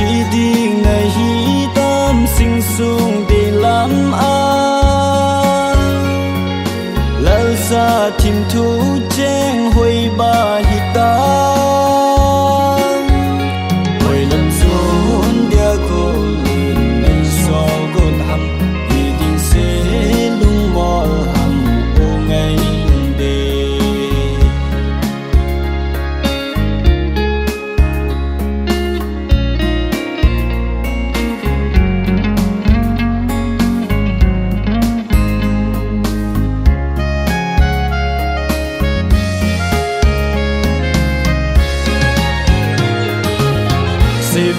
chỉ đi ngày hi tâm sinh xuống để làm ăn lỡ ra tìm thú chen hồi ba hi tan hồi lần rốn dia cô lên này so gôn hầm đi đình sẽ lung mò hầm ô ngày đê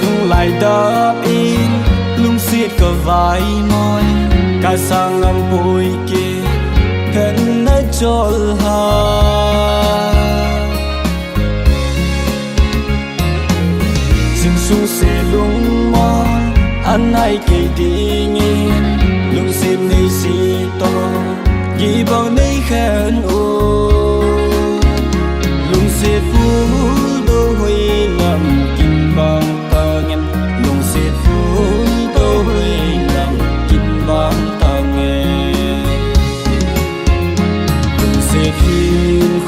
lung lại đáp in lung xiết cả vai môi cả sang ngắm bụi kia thân nơi trôi hà dừng xuống xe lung mò anh ai kể đi nghe lung xiết này xì to vì bao nay khen ô lung xiết phú đô huy nằm kim bằng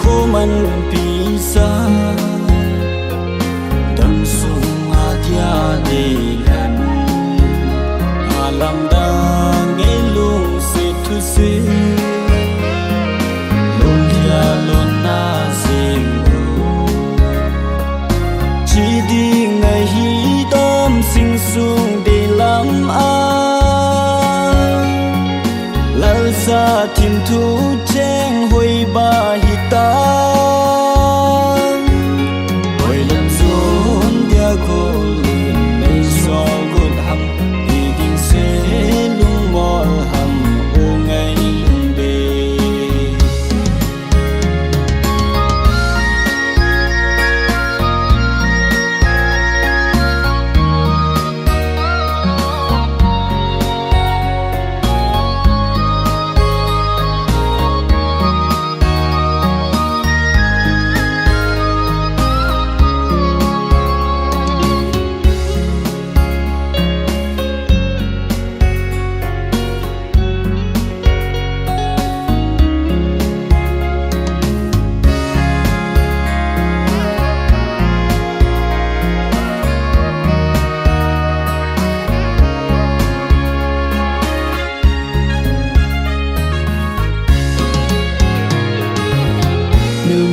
khô man pisa đâm sung adia de lan alam da nghe lung se thu se lung ya lon na zimbo chỉ đi ngày hi tâm sinh sung để làm ăn lỡ ra tìm thú chen hồi ba hi tan hồi lần rốn dia cô lên này so gôn hầm đi đình sẽ lung mò hầm ô ngày đê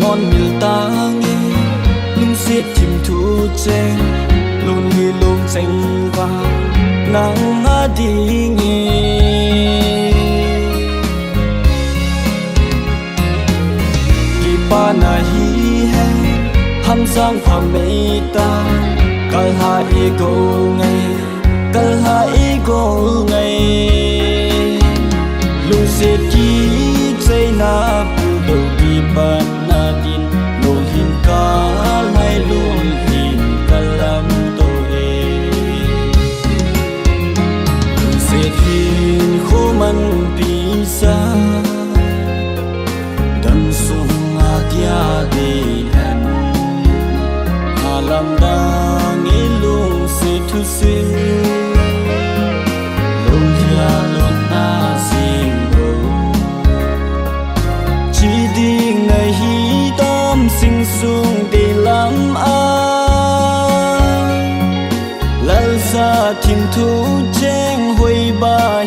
mòn mil ta nghe lung xiết tìm thu chen luôn hi lung tranh vàng nắng á đi nghe kỳ pa na hi he ham sang pha mê ta kal ha ego ngày lung xiết ki chơi na pu đầu đi ban lung hin ka lai lung hin kalam to e lung se hin khô man pisa đâm sung adia de lan alam da nghe lung se thu se lung ya lon na zimbo chỉ đi ngày hi sinh xuống để làm ăn lỡ ra tìm thú chen hồi ba